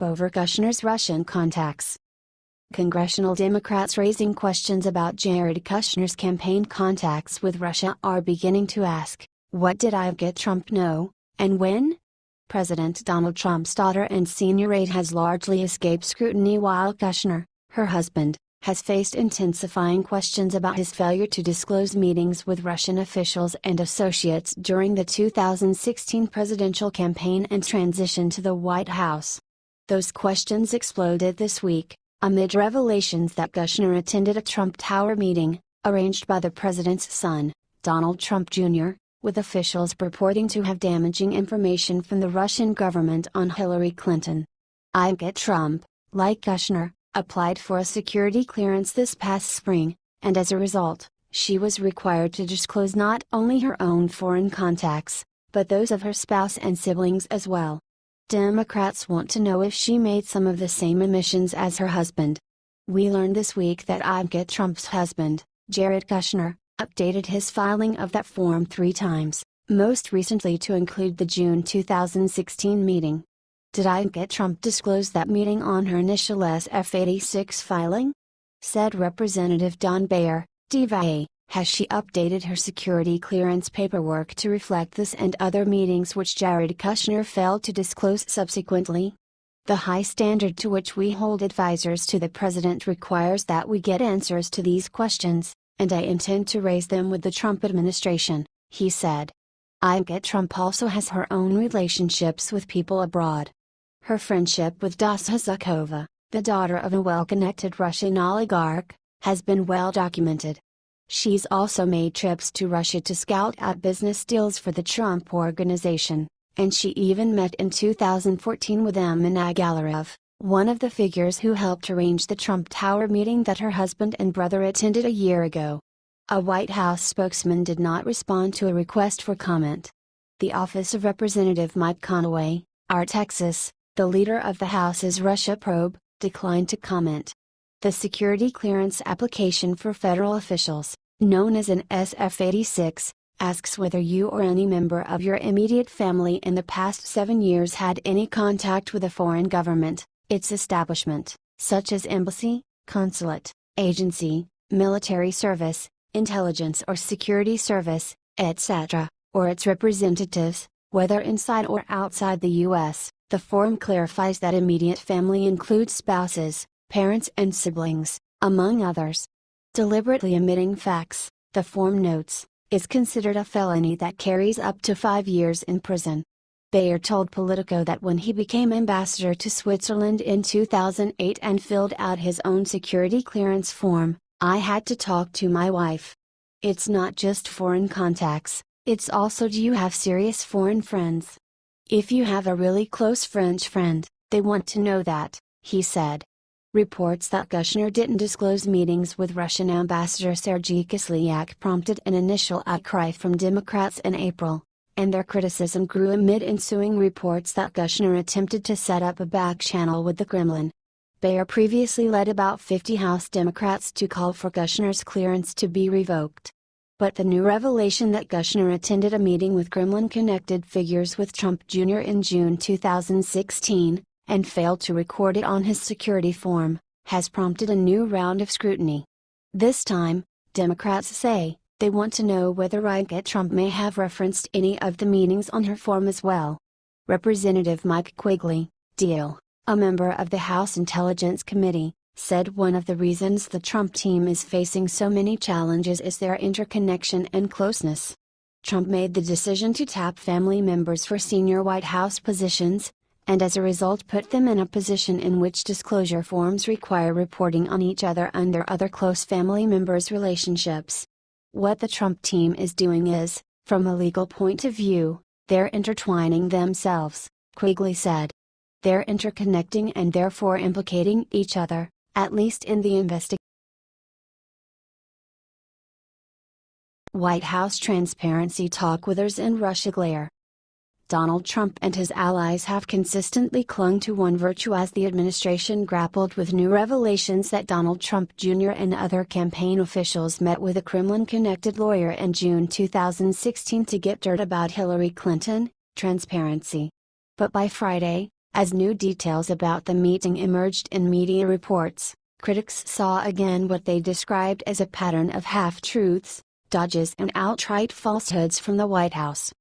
over Kushners Russian contacts. Congressional Democrats raising questions about Jared Kushner's campaign contacts with Russia are beginning to ask, what did Ivanka Trump know, and when? President Donald Trump's daughter and senior aide has largely escaped scrutiny, while Kushner, her husband, has faced intensifying questions about his failure to disclose meetings with Russian officials and associates during the 2016 presidential campaign and transition to the White House. Those questions exploded this week, amid revelations that Kushner attended a Trump Tower meeting, arranged by the president's son, Donald Trump Jr., with officials purporting to have damaging information from the Russian government on Hillary Clinton. Ivanka Trump, like Kushner, applied for a security clearance this past spring, and as a result, she was required to disclose not only her own foreign contacts, but those of her spouse and siblings as well. Democrats want to know if she made some of the same omissions as her husband. We learned this week that Ivanka Trump's husband, Jared Kushner, updated his filing of that form 3 times, most recently to include the June 2016 meeting. Did Ivanka Trump disclose that meeting on her initial SF-86 filing? Said Representative Don Bayer, DVA, has she updated her security clearance paperwork to reflect this and other meetings which Jared Kushner failed to disclose subsequently? The high standard to which we hold advisors to the president requires that we get answers to these questions, and I intend to raise them with the Trump administration, he said. Ivanka Trump also has her own relationships with people abroad. Her friendship with Dasa Zukova, the daughter of a well-connected Russian oligarch, has been well documented. She's also made trips to Russia to scout out business deals for the Trump Organization, and she even met in 2014 with Emina Galarev, one of the figures who helped arrange the Trump Tower meeting that her husband and brother attended a year ago. A White House spokesman did not respond to a request for comment. The office of Representative Mike Conaway, R. Texas, the leader of the House's Russia probe, declined to comment. The security clearance application for federal officials, known as an SF-86, asks whether you or any member of your immediate family in the past 7 years had any contact with a foreign government, its establishment, such as embassy, consulate, agency, military service, intelligence or security service, etc., or its representatives, whether inside or outside the U.S. The form clarifies that immediate family includes spouses, parents and siblings, among others. Deliberately omitting facts, the form notes, is considered a felony that carries up to 5 years in prison. Bayer told Politico that when he became ambassador to Switzerland in 2008 and filled out his own security clearance form, I had to talk to my wife. It's not just foreign contacts, it's also do you have serious foreign friends? If you have a really close French friend, they want to know that, he said. Reports that Kushner didn't disclose meetings with Russian Ambassador Sergei Kislyak prompted an initial outcry from Democrats in April, and their criticism grew amid ensuing reports that Kushner attempted to set up a back channel with the Kremlin. Bayer previously led about 50 House Democrats to call for Kushner's clearance to be revoked. But the new revelation that Kushner attended a meeting with Kremlin-connected figures with Trump Jr. in June 2016, and failed to record it on his security form, has prompted a new round of scrutiny. This time, Democrats say, they want to know whether Ivanka Trump may have referenced any of the meetings on her form as well. Representative Mike Quigley, DL, a member of the House Intelligence Committee, said one of the reasons the Trump team is facing so many challenges is their interconnection and closeness. Trump made the decision to tap family members for senior White House positions, and as a result put them in a position in which disclosure forms require reporting on each other and their other close family members' relationships. What the Trump team is doing is, from a legal point of view, they're intertwining themselves, Quigley said. They're interconnecting and therefore implicating each other, at least in the investigation. White House transparency talk withers in Russia glare. Donald Trump and his allies have consistently clung to one virtue as the administration grappled with new revelations that Donald Trump Jr. and other campaign officials met with a Kremlin-connected lawyer in June 2016 to get dirt about Hillary Clinton, transparency. But by Friday, As new details about the meeting emerged in media reports, critics saw again what they described as a pattern of half-truths, dodges and outright falsehoods from the White House.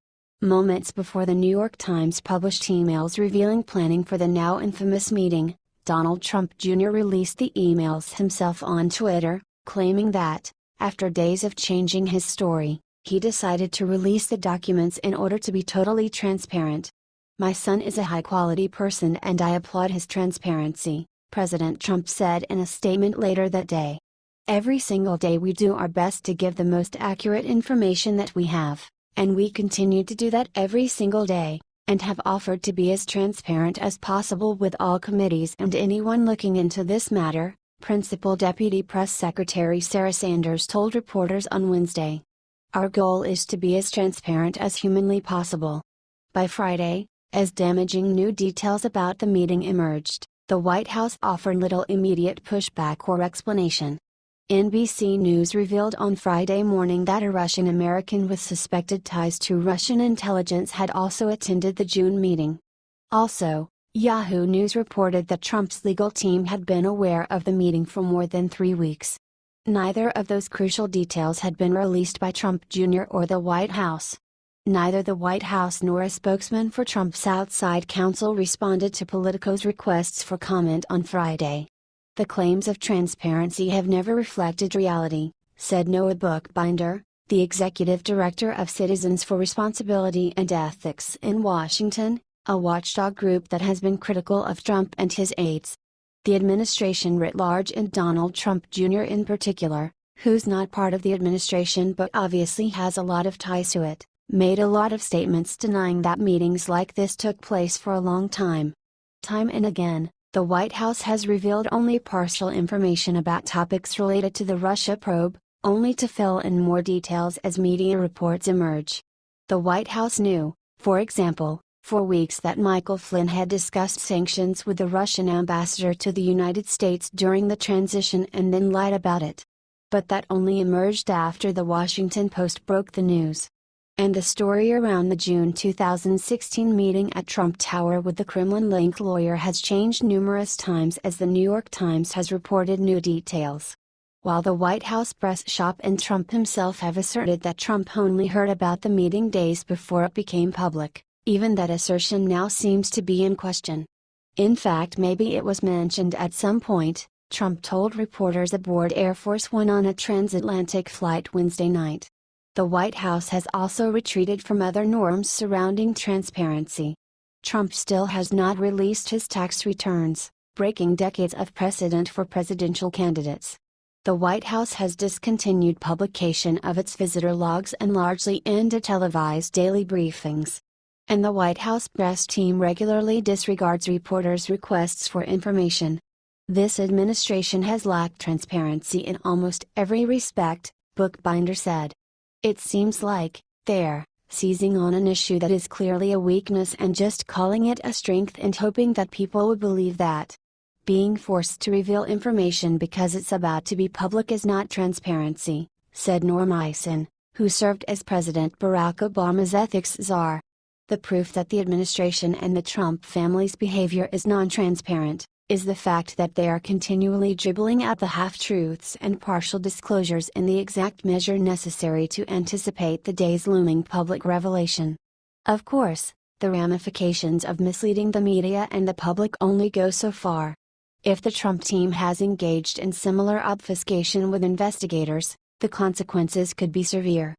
Moments before the New York Times published emails revealing planning for the now infamous meeting, Donald Trump Jr. released the emails himself on Twitter, claiming that, after days of changing his story, he decided to release the documents in order to be totally transparent. "My son is a high-quality person and I applaud his transparency," President Trump said in a statement later that day. "Every single day we do our best to give the most accurate information that we have, and we continue to do that every single day, and have offered to be as transparent as possible with all committees and anyone looking into this matter," Principal Deputy Press Secretary Sarah Sanders told reporters on Wednesday. "Our goal is to be as transparent as humanly possible." By Friday, as damaging new details about the meeting emerged, the White House offered little immediate pushback or explanation. NBC News revealed on Friday morning that a Russian American with suspected ties to Russian intelligence had also attended the June meeting. Also, Yahoo News reported that Trump's legal team had been aware of the meeting for more than 3 weeks. Neither of those crucial details had been released by Trump Jr. or the White House. Neither the White House nor a spokesman for Trump's outside counsel responded to Politico's requests for comment on Friday. "The claims of transparency have never reflected reality," said Noah Bookbinder, the executive director of Citizens for Responsibility and Ethics in Washington, a watchdog group that has been critical of Trump and his aides. The administration writ large and Donald Trump Jr. in particular, who's not part of the administration but obviously has a lot of ties to it, made a lot of statements denying that meetings like this took place for a long time. Time and again, the White House has revealed only partial information about topics related to the Russia probe, only to fill in more details as media reports emerge. The White House knew, for example, for weeks that Michael Flynn had discussed sanctions with the Russian ambassador to the United States during the transition and then lied about it. But that only emerged after the Washington Post broke the news. And the story around the June 2016 meeting at Trump Tower with the Kremlin-linked lawyer has changed numerous times as the New York Times has reported new details. While the White House press shop and Trump himself have asserted that Trump only heard about the meeting days before it became public, even that assertion now seems to be in question. In fact, maybe it was mentioned at some point, Trump told reporters aboard Air Force One on a transatlantic flight Wednesday night. The White House has also retreated from other norms surrounding transparency. Trump still has not released his tax returns, breaking decades of precedent for presidential candidates. The White House has discontinued publication of its visitor logs and largely ended televised daily briefings. And the White House press team regularly disregards reporters' requests for information. This administration has lacked transparency in almost every respect, Bookbinder said. It seems like they're seizing on an issue that is clearly a weakness and just calling it a strength and hoping that people would believe that. Being forced to reveal information because it's about to be public is not transparency, said Norm Eisen, who served as President Barack Obama's ethics czar. The proof that the administration and the Trump family's behavior is non-transparent is the fact that they are continually dribbling out the half-truths and partial disclosures in the exact measure necessary to anticipate the day's looming public revelation. Of course, the ramifications of misleading the media and the public only go so far. If the Trump team has engaged in similar obfuscation with investigators, the consequences could be severe.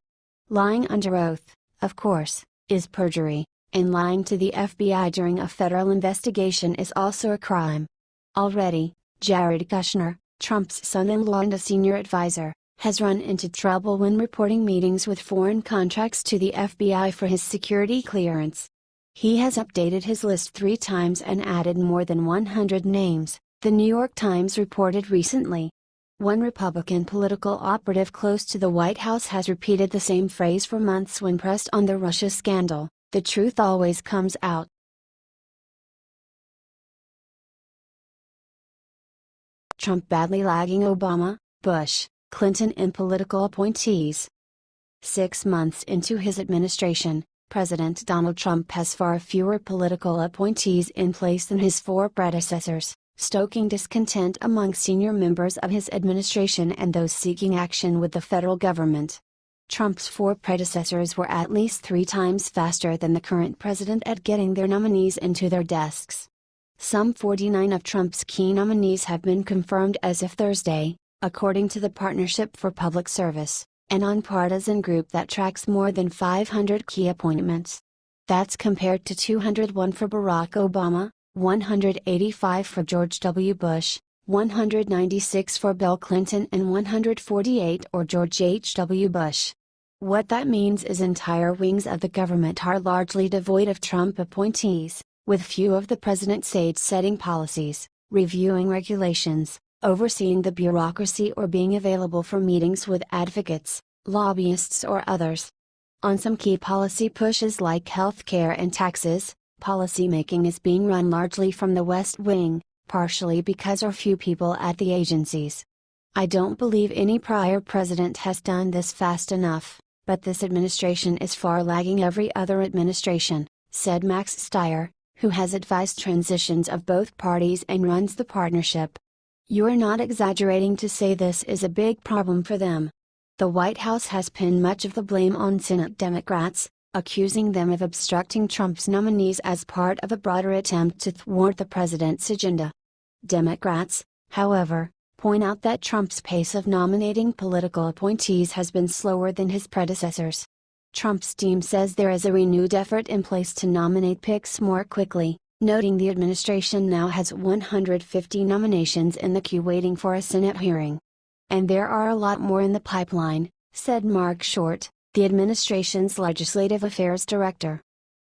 Lying under oath, of course, is perjury, and lying to the FBI during a federal investigation is also a crime. Already, Jared Kushner, Trump's son-in-law and a senior advisor, has run into trouble when reporting meetings with foreign contracts to the FBI for his security clearance. He has updated his list 3 times and added more than 100 names, the New York Times reported recently. One Republican political operative close to the White House has repeated the same phrase for months when pressed on the Russia scandal: "The truth always comes out." Trump badly lagging Obama, Bush, Clinton in political appointees. 6 months into his administration, President Donald Trump has far fewer political appointees in place than his four predecessors, stoking discontent among senior members of his administration and those seeking action with the federal government. Trump's four predecessors were at least 3 times faster than the current president at getting their nominees into their desks. Some 49 of Trump's key nominees have been confirmed as of Thursday, according to the Partnership for Public Service, a nonpartisan group that tracks more than 500 key appointments. That's compared to 201 for Barack Obama, 185 for George W. Bush, 196 for Bill Clinton and 148 for George H. W. Bush. What that means is entire wings of the government are largely devoid of Trump appointees, with few of the president's aides setting policies, reviewing regulations, overseeing the bureaucracy or being available for meetings with advocates, lobbyists or others. On some key policy pushes like healthcare and taxes, policymaking is being run largely from the West Wing, partially because there are few people at the agencies. I don't believe any prior president has done this fast enough, but this administration is far lagging every other administration, said Max Stier, who has advised transitions of both parties and runs the partnership. You're not exaggerating to say this is a big problem for them. The White House has pinned much of the blame on Senate Democrats, accusing them of obstructing Trump's nominees as part of a broader attempt to thwart the president's agenda. Democrats, however, point out that Trump's pace of nominating political appointees has been slower than his predecessors. Trump's team says there is a renewed effort in place to nominate picks more quickly, noting the administration now has 150 nominations in the queue waiting for a Senate hearing. And there are a lot more in the pipeline, said Mark Short, the administration's legislative affairs director.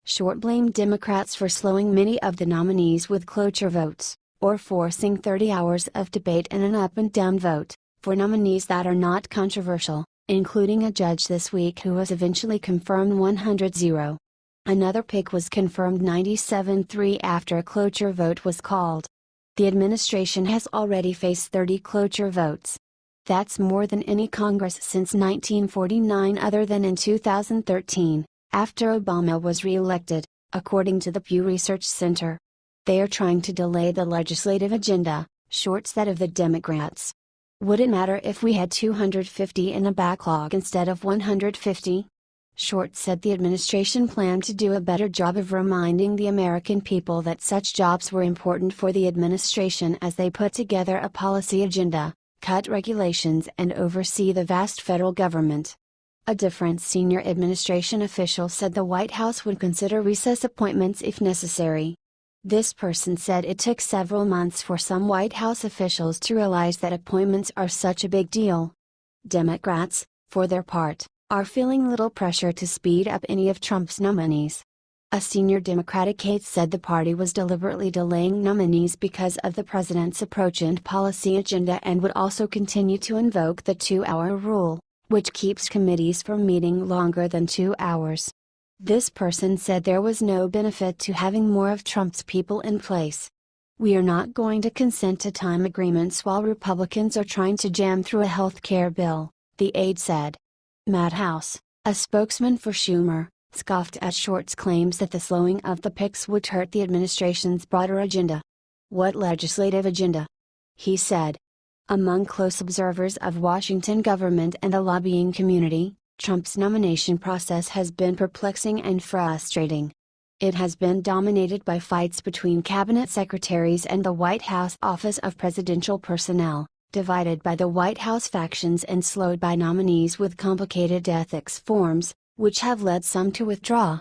Short blamed Democrats for slowing many of the nominees with cloture votes, or forcing 30 hours of debate and an up and down vote, for nominees that are not controversial, including a judge this week who was eventually confirmed 100-0. Another pick was confirmed 97-3 after a cloture vote was called. The administration has already faced 30 cloture votes. That's more than any Congress since 1949 other than in 2013, after Obama was re-elected, according to the Pew Research Center. They are trying to delay the legislative agenda, Short said of the Democrats. Would it matter if we had 250 in a backlog instead of 150? Short said the administration planned to do a better job of reminding the American people that such jobs were important for the administration as they put together a policy agenda, cut regulations and oversee the vast federal government. A different senior administration official said the White House would consider recess appointments if necessary. This person said it took several months for some White House officials to realize that appointments are such a big deal. Democrats, for their part, are feeling little pressure to speed up any of Trump's nominees. A senior Democratic aide said the party was deliberately delaying nominees because of the president's approach and policy agenda and would also continue to invoke the 2-hour rule, which keeps committees from meeting longer than 2 hours. This person said there was no benefit to having more of Trump's people in place. We are not going to consent to time agreements while Republicans are trying to jam through a health care bill, the aide said. Matt House, a spokesman for Schumer, scoffed at Short's claims that the slowing of the picks would hurt the administration's broader agenda. What legislative agenda? He said. Among close observers of Washington government and the lobbying community, Trump's nomination process has been perplexing and frustrating. It has been dominated by fights between cabinet secretaries and the White House Office of Presidential Personnel, divided by the White House factions and slowed by nominees with complicated ethics forms, which have led some to withdraw.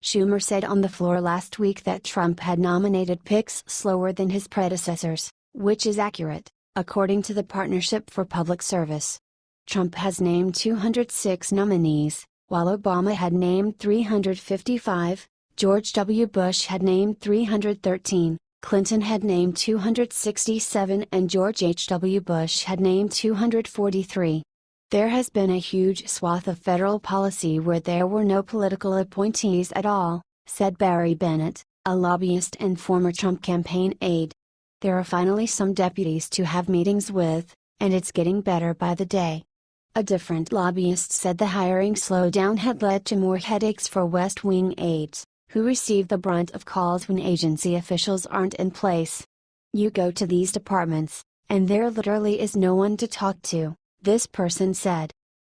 Schumer said on the floor last week that Trump had nominated picks slower than his predecessors, which is accurate, according to the Partnership for Public Service. Trump has named 206 nominees, while Obama had named 355, George W. Bush had named 313, Clinton had named 267 and George H. W. Bush had named 243. There has been a huge swath of federal policy where there were no political appointees at all, said Barry Bennett, a lobbyist and former Trump campaign aide. There are finally some deputies to have meetings with, and it's getting better by the day. A different lobbyist said the hiring slowdown had led to more headaches for West Wing aides, who receive the brunt of calls when agency officials aren't in place. You go to these departments, and there literally is no one to talk to, this person said.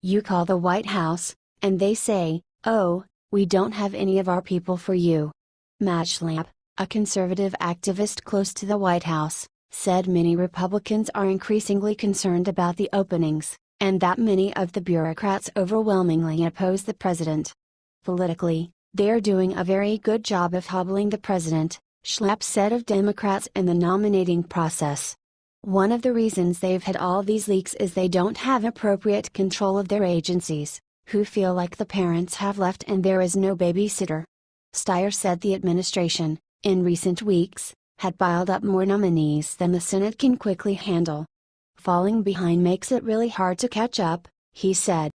You call the White House, and they say, "Oh, we don't have any of our people for you." Matt Schlapp, a conservative activist close to the White House, said many Republicans are increasingly concerned about the openings, and that many of the bureaucrats overwhelmingly oppose the president. Politically, they're doing a very good job of hobbling the president, Schlapp said of Democrats in the nominating process. One of the reasons they've had all these leaks is they don't have appropriate control of their agencies, who feel like the parents have left and there is no babysitter. Steyer said the administration, in recent weeks, had piled up more nominees than the Senate can quickly handle. Falling behind makes it really hard to catch up, he said.